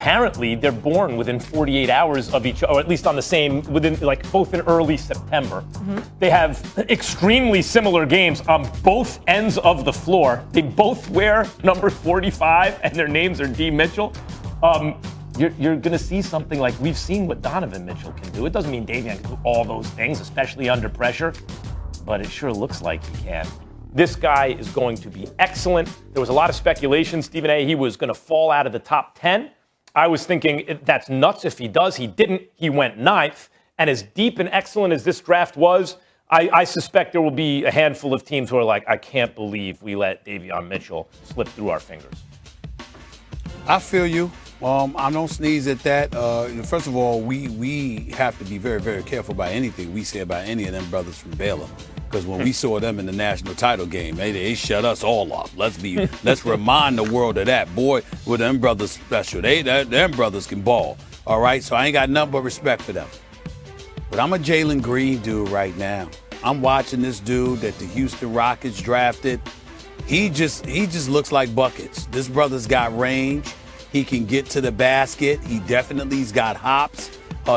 apparently they're born within 48 hours of each other, or at least on the same, within like both in early September. They have extremely similar games on both ends of the floor. They both wear number 45, and their names are D. Mitchell. You're going to see something like we've seen what Donovan Mitchell can do. It doesn't mean Davion can do all those things, especially under pressure, but it sure looks like he can. This guy is going to be excellent. There was a lot of speculation, Stephen A., he was going to fall out of the top 10. I was thinking that's nuts if he does. He didn't. He went 9th. And as deep and excellent as this draft was, I suspect there will be a handful of teams who are like, I can't believe we let Davion Mitchell slip through our fingers. I feel you. I don't sneeze at that. First of all, we have to be very, very careful about anything we say about any of them brothers from Baylor. Because when we saw them in the national title game, they shut us all up. Let's remind the world of that. Boy, with them brothers special. Them brothers can ball. All right, so I ain't got nothing but respect for them. But I'm a Jalen Green dude right now. I'm watching this dude that the Houston Rockets drafted. He just looks like buckets. This brother's got range. He can get to the basket. He definitely's got hops.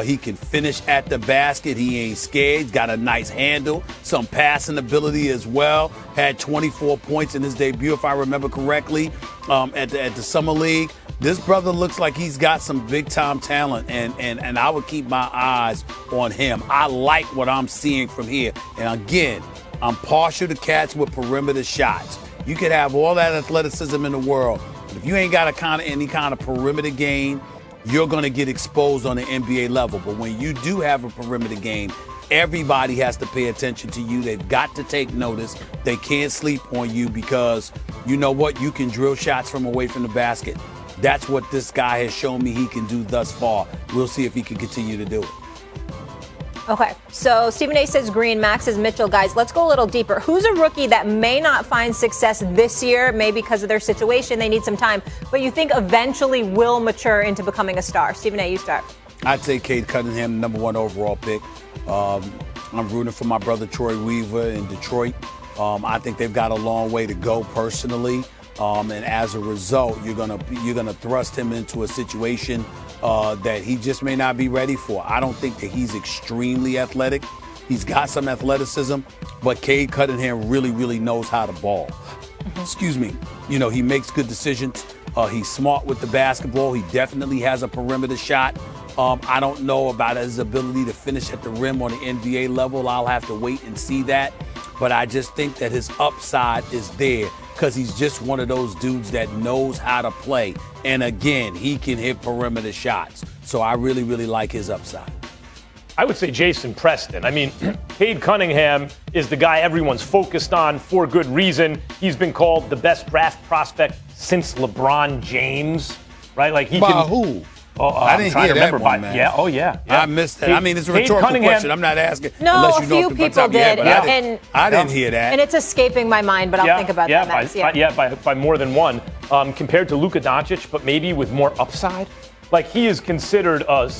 He can finish at the basket. He ain't scared. He's got a nice handle, some passing ability as well. Had 24 points in his debut, if I remember correctly, at the Summer League. This brother looks like he's got some big-time talent, and I would keep my eyes on him. I like what I'm seeing from here. And again, I'm partial to cats with perimeter shots. You could have all that athleticism in the world, but if you ain't got any kind of perimeter game, you're going to get exposed on the NBA level. But when you do have a perimeter game, everybody has to pay attention to you. They've got to take notice. They can't sleep on you because you know what? You can drill shots from away from the basket. That's what this guy has shown me he can do thus far. We'll see if he can continue to do it. Okay, so Stephen A. says Green, Max says Mitchell. Guys, let's go a little deeper. Who's a rookie that may not find success this year, maybe because of their situation, they need some time, but you think eventually will mature into becoming a star? Stephen A., you start. I'd say Cade Cunningham, #1 overall pick. I'm rooting for my brother Troy Weaver in Detroit. I think they've got a long way to go personally. And as a result, you're gonna thrust him into a situation that he just may not be ready for. I don't think that he's extremely athletic. He's got some athleticism, but Cade Cunningham really, really knows how to ball. Excuse me. You know, he makes good decisions. He's smart with the basketball. He definitely has a perimeter shot. I don't know about his ability to finish at the rim on the NBA level. I'll have to wait and see that. But I just think that his upside is there because he's just one of those dudes that knows how to play. And again, he can hit perimeter shots. So I really, really like his upside. I would say Jason Preston. I mean, Cade Cunningham is the guy everyone's focused on for good reason. He's been called the best draft prospect since LeBron James, right? Like he by can. Who? I didn't hear that one, man. Yeah, yeah. I missed that. I mean, it's a rhetorical question. I'm not asking. No, unless you a know few people did. I didn't hear that. And it's escaping my mind, but I'll think about that next. By more than one. Compared to Luka Doncic, but maybe with more upside. Like, he is considered a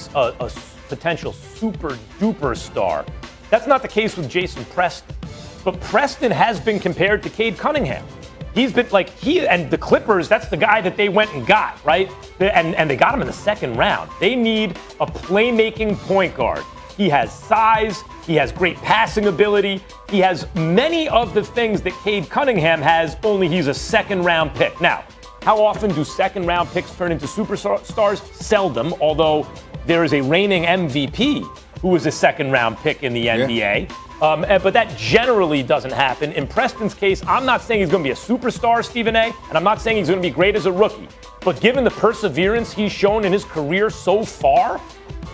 potential super-duper star. That's not the case with Jason Preston. But Preston has been compared to Cade Cunningham. He's been like and the Clippers, that's the guy that they went and got, right? And they got him in the second round. They need a playmaking point guard. He has size, he has great passing ability, he has many of the things that Cade Cunningham has, only he's a second round pick. Now, how often do second round picks turn into superstars? Seldom, although there is a reigning MVP who was a second round pick in the NBA. But that generally doesn't happen. In Preston's case, I'm not saying he's going to be a superstar, Stephen A., and I'm not saying he's going to be great as a rookie. But given the perseverance he's shown in his career so far,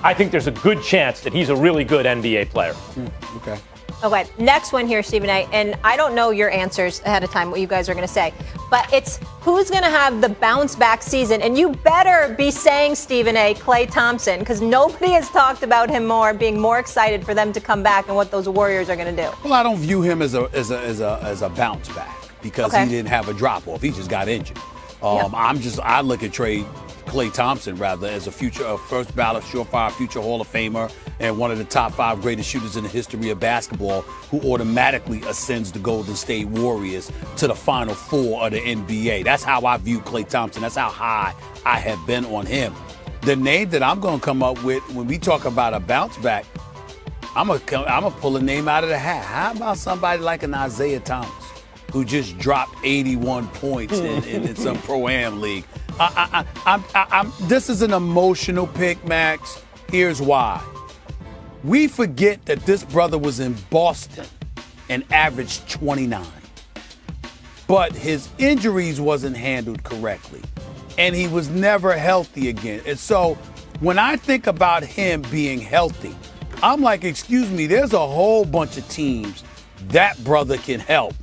I think there's a good chance that he's a really good NBA player. Okay. Okay, next one here, Stephen A. And I don't know your answers ahead of time, what you guys are going to say. But it's who's going to have the bounce-back season. And you better be saying, Stephen A., Klay Thompson, because nobody has talked about him more, being more excited for them to come back and what those Warriors are going to do. Well, I don't view him as a bounce-back because he didn't have a drop-off. He just got injured. I look at Klay Thompson, rather, as a first ballot, surefire future Hall of Famer and one of the top 5 greatest shooters in the history of basketball who automatically ascends the Golden State Warriors to the Final Four of the NBA. That's how I view Klay Thompson. That's how high I have been on him. the name that I'm going to come up with when we talk about a bounce back, I'm gonna pull a name out of the hat. How about somebody like an Isaiah Thomas, who just dropped 81 points in some Pro-Am league? This is an emotional pick, Max. Here's why. We forget that this brother was in Boston and averaged 29. But his injuries wasn't handled correctly. And he was never healthy again. And so when I think about him being healthy, I'm like, excuse me, there's a whole bunch of teams that brother can help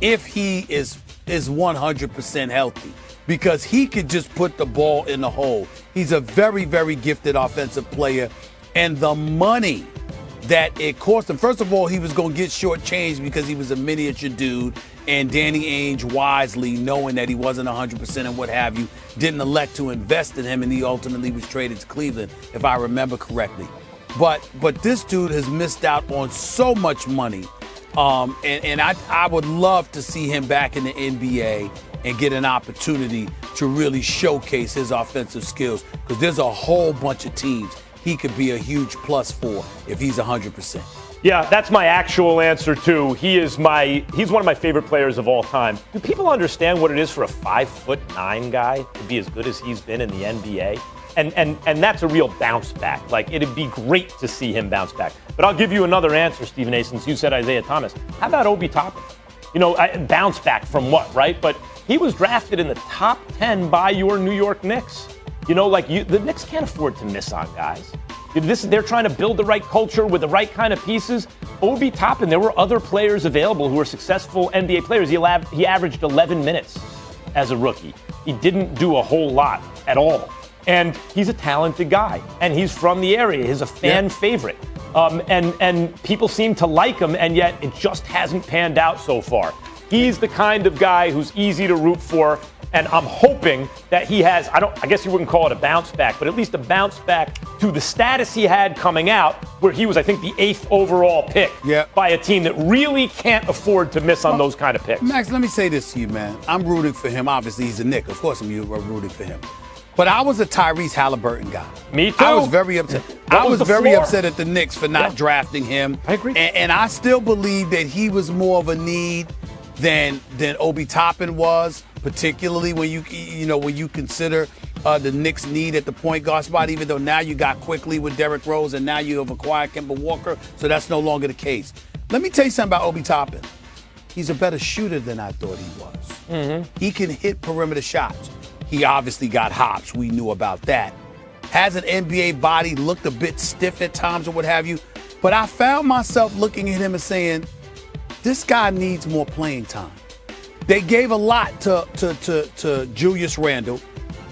if he is 100% healthy, because he could just put the ball in the hole. He's a very, very gifted offensive player. And the money that it cost him, first of all, he was going to get shortchanged because he was a miniature dude. And Danny Ainge, wisely, knowing that he wasn't 100% and what have you, didn't elect to invest in him, and he ultimately was traded to Cleveland, if I remember correctly. But this dude has missed out on so much money, and I would love to see him back in the NBA and get an opportunity to really showcase his offensive skills, because there's a whole bunch of teams he could be a huge plus for if he's 100%. Yeah, that's my actual answer too. He's one of my favorite players of all time. Do people understand what it is for a 5'9" guy to be as good as he's been in the NBA? And that's a real bounce back. Like, it'd be great to see him bounce back. But I'll give you another answer, Stephen A., since you said Isaiah Thomas. How about Obi Toppin? You know, bounce back from what, right? But he was drafted in the top 10 by your New York Knicks. You know, like, the Knicks can't afford to miss on guys. They're trying to build the right culture with the right kind of pieces. Obi Toppin, there were other players available who were successful NBA players. He averaged 11 minutes as a rookie. He didn't do a whole lot at all. And he's a talented guy, and he's from the area. He's a fan favorite. And people seem to like him, and yet it just hasn't panned out so far. He's the kind of guy who's easy to root for, and I'm hoping that he has, I guess you wouldn't call it a bounce back, but at least a bounce back to the status he had coming out, where he was, I think, the 8th overall pick by a team that really can't afford to miss on those kind of picks. Max, let me say this to you, man. I'm rooting for him. Obviously, he's a Knick. Of course, I'm rooting for him. But I was a Tyrese Halliburton guy. Me too. I was very upset. I was very upset at the Knicks for not drafting him. I agree. And I still believe that he was more of a need than Obi Toppin was, particularly when you consider the Knicks' need at the point guard spot, even though now you got Quickly with Derrick Rose and now you have acquired Kemba Walker, so that's no longer the case. Let me tell you something about Obi Toppin. He's a better shooter than I thought he was. Mm-hmm. He can hit perimeter shots. He obviously got hops. We knew about that. Has an NBA body, looked a bit stiff at times or what have you. But I found myself looking at him and saying, this guy needs more playing time. They gave a lot to Julius Randle.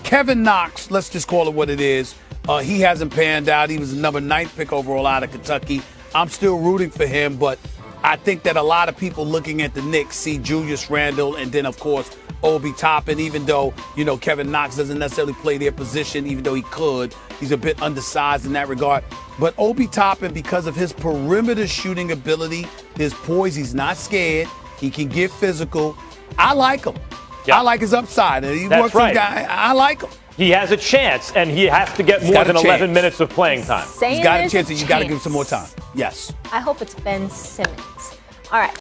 Kevin Knox, let's just call it what it is. He hasn't panned out. He was the number 9th pick overall out of Kentucky. I'm still rooting for him, but I think that a lot of people looking at the Knicks see Julius Randle and then, of course, Obi Toppin, even though, Kevin Knox doesn't necessarily play their position, even though he could. He's a bit undersized in that regard. But Obi Toppin, because of his perimeter shooting ability, his poise, he's not scared. He can get physical. I like him. Yeah. I like his upside. And That's right. I like him. He has a chance, and he has to get more than 11 minutes of playing time. He's got a chance, and you got to give him some more time. Yes. I hope it's Ben Simmons. All right.